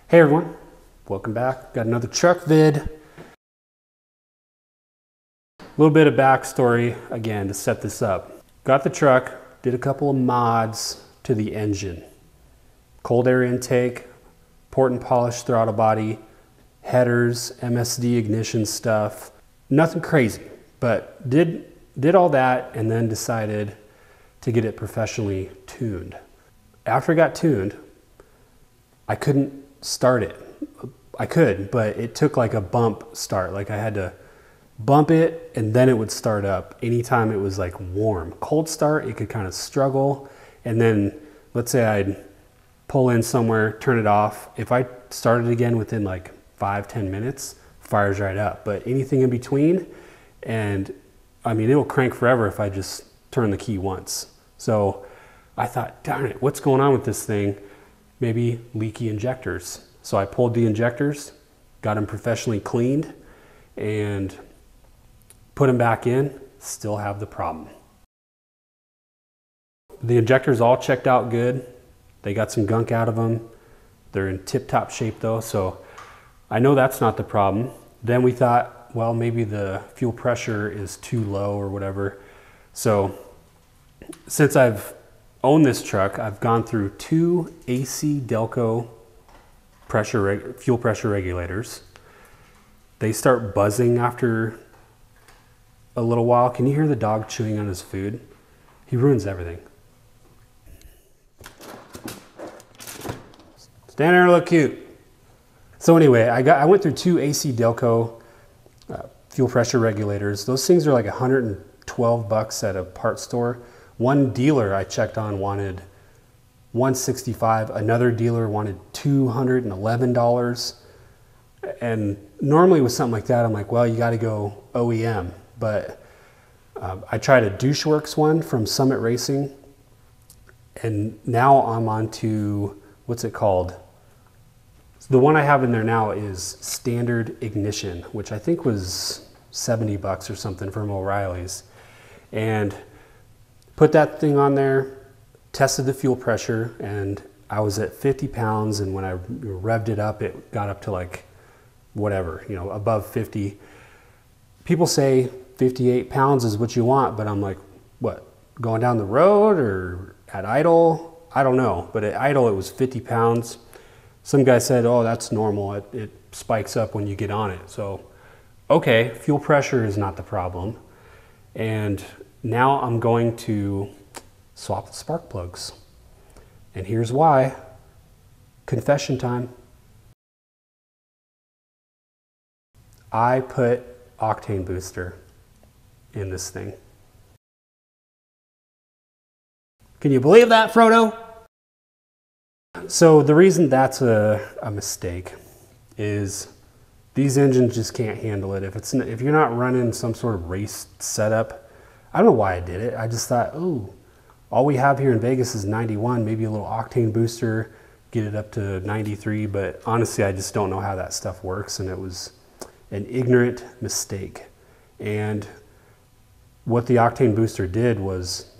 Hey everyone, welcome back. Got another truck vid. A little bit of backstory again to set this up. Got the truck, did a couple of mods to the engine. Cold air intake, port and polish throttle body, headers, MSD ignition stuff. Nothing crazy, but did all that and then decided to get it professionally tuned. After it got tuned, I couldn't start it. I could, but it took like a bump start. Like I had to bump it and then it would start up anytime it was like warm. Cold start, it could kind of struggle. And then let's say I'd pull in somewhere, turn it off. If I started again within like 5-10 minutes, fires right up. But anything in between, and I mean, it'll crank forever if I just turn the key once. So I thought, darn it, what's going on with this thing? Maybe leaky injectors. So I pulled the injectors, got them professionally cleaned, and put them back in, still have the problem. The injectors all checked out good. They got some gunk out of them. They're in tip-top shape though, so I know that's not the problem. Then we thought, well, maybe the fuel pressure is too low or whatever. So since I've owned this truck, I've gone through 2 AC Delco fuel pressure regulators. They start buzzing after a little while. Can you hear the dog chewing on his food? He ruins everything. Stand there and look cute. So anyway, I went through 2 AC Delco fuel pressure regulators. Those things are like $112 at a parts store. One dealer I checked on wanted $165. Another dealer wanted $211. And normally with something like that, I'm like, well, you got to go OEM. But I tried a DoucheWorks one from Summit Racing, and now I'm on to, what's it called? The one I have in there now is Standard Ignition, which I think was $70 or something from O'Reilly's. And put that thing on there, tested the fuel pressure, and I was at 50 pounds, and when I revved it up, it got up to like whatever, you know, above 50. People say 58 pounds is what you want, but I'm like, what, going down the road or at idle? I don't know, but at idle it was 50 pounds. Some guy said, oh, that's normal. It spikes up when you get on it. So, okay, fuel pressure is not the problem. And now I'm going to swap the spark plugs. And here's why. Confession time. I put octane booster in this thing. Can you believe that, Frodo? So the reason that's a mistake is these engines just can't handle it. If you're not running some sort of race setup, I don't know why I did it. I just thought, oh, all we have here in Vegas is 91, maybe a little octane booster, get it up to 93. But honestly, I just don't know how that stuff works. And it was an ignorant mistake. And what the octane booster did was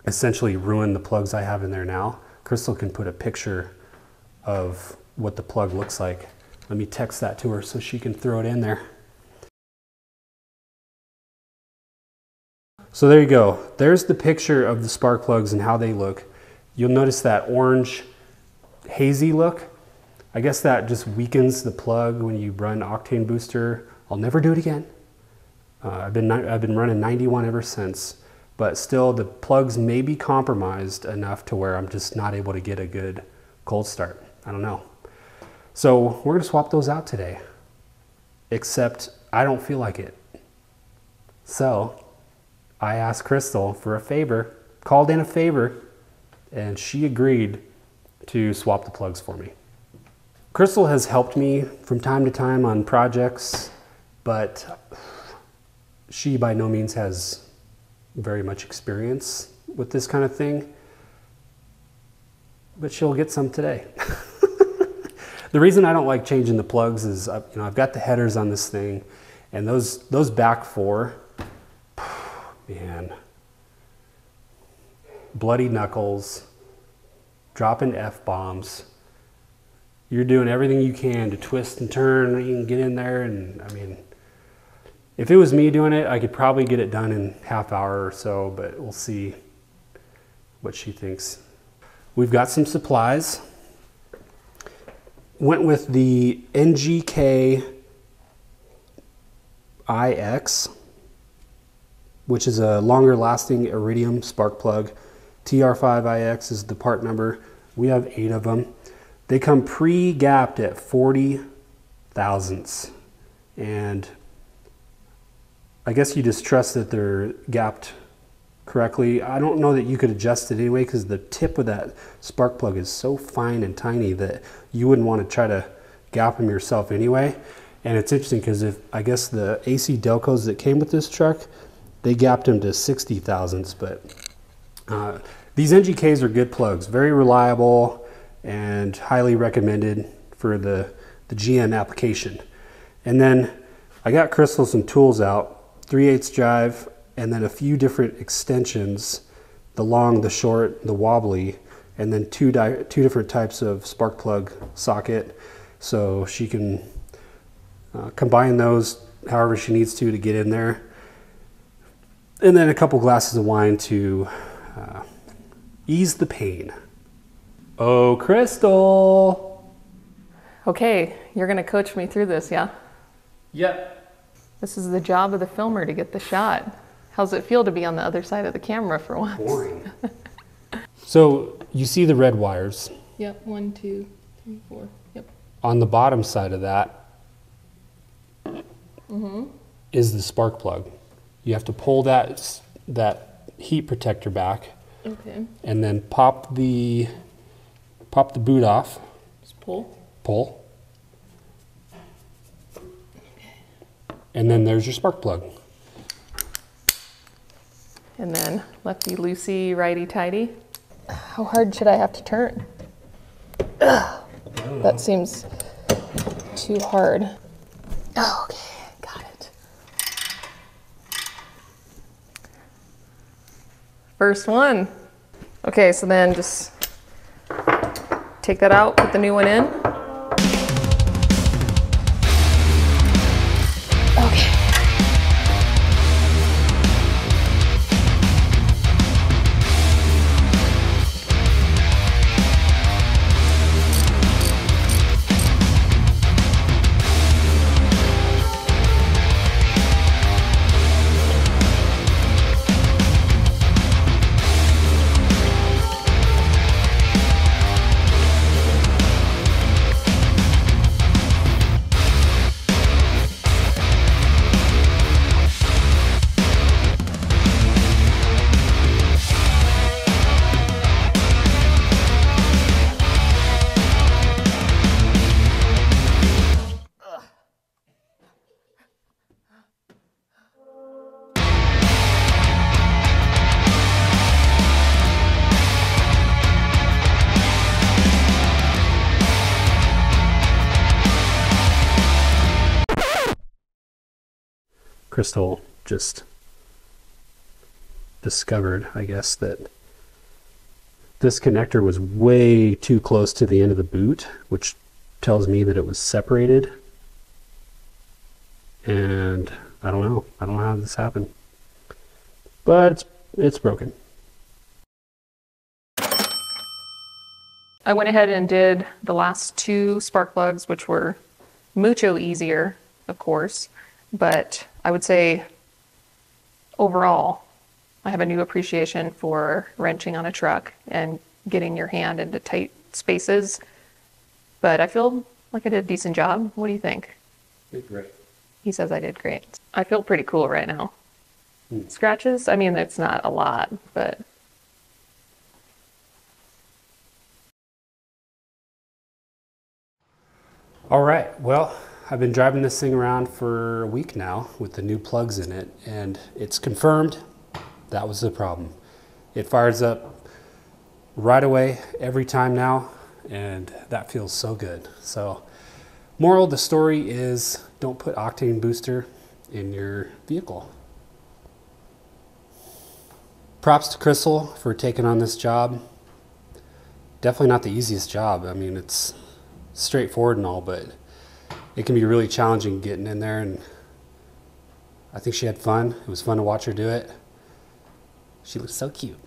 essentially ruin the plugs I have in there now. Crystal can put a picture of what the plug looks like. Let me text that to her so she can throw it in there. So there you go. There's the picture of the spark plugs and how they look. You'll notice that orange hazy look. I guess that just weakens the plug when you run octane booster. I'll never do it again. I've been running 91 ever since. But still, the plugs may be compromised enough to where I'm just not able to get a good cold start. I don't know. So we're going to swap those out today. Except I don't feel like it. So I asked Crystal for a favor, called in a favor, and she agreed to swap the plugs for me. Crystal has helped me from time to time on projects, but she by no means has very much experience with this kind of thing, but she'll get some today. The reason I don't like changing the plugs is, I've got the headers on this thing, and those back 4, man, bloody knuckles, dropping F-bombs. you're doing everything you can to twist and turn and get in there. And I mean, if it was me doing it, I could probably get it done in half hour or so, but we'll see what she thinks. We've got some supplies. Went with the NGK IX, which is a longer lasting iridium spark plug. TR5IX is the part number. We have 8 of them. They come pre-gapped at 40 thousandths. And I guess you just trust that they're gapped correctly. I don't know that you could adjust it anyway, because the tip of that spark plug is so fine and tiny that you wouldn't want to try to gap them yourself anyway. And it's interesting because I guess the AC Delcos that came with this truck, they gapped them to 60 thousandths, but these NGKs are good plugs, very reliable and highly recommended for the GM application. And then I got Crystal some tools out, 3/8 drive, and then a few different extensions, the long, the short, the wobbly, and then two different types of spark plug socket, so she can combine those however she needs to get in there. And then a couple glasses of wine to ease the pain. Oh, Crystal! Okay, you're gonna coach me through this, yeah? Yep. This is the job of the filmer, to get the shot. How's it feel to be on the other side of the camera for once? Boring. So you see the red wires. Yep, 1, 2, 3, 4, yep. On the bottom side of that is the spark plug. You have to pull that heat protector back. Okay. And then pop the boot off. Just pull. Pull. Okay. And then there's your spark plug. And then lefty loosey, righty tighty. How hard should I have to turn? Ugh, that seems too hard. Oh, okay, got it. First one. Okay, so then just take that out, put the new one in. Okay. Crystal just discovered, I guess, that this connector was way too close to the end of the boot, which tells me that it was separated. And I don't know how this happened, but it's broken. I went ahead and did the last 2 spark plugs, which were mucho easier, of course, but I would say overall, I have a new appreciation for wrenching on a truck and getting your hand into tight spaces, but I feel like I did a decent job. What do you think? You did great. He says I did great. I feel pretty cool right now. Scratches, I mean, it's not a lot, but all right, well, I've been driving this thing around for a week now with the new plugs in it, and it's confirmed that was the problem. It fires up right away every time now, and that feels so good. So, moral of the story is don't put octane booster in your vehicle. Props to Crystal for taking on this job. Definitely not the easiest job. I mean, it's straightforward and all, but it can be really challenging getting in there, and I think she had fun. It was fun to watch her do it. She looks so cute.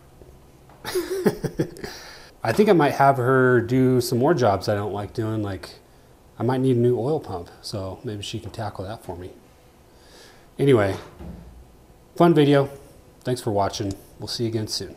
I think I might have her do some more jobs I don't like doing, like I might need a new oil pump, so maybe she can tackle that for me. Anyway, fun video. Thanks for watching. We'll see you again soon.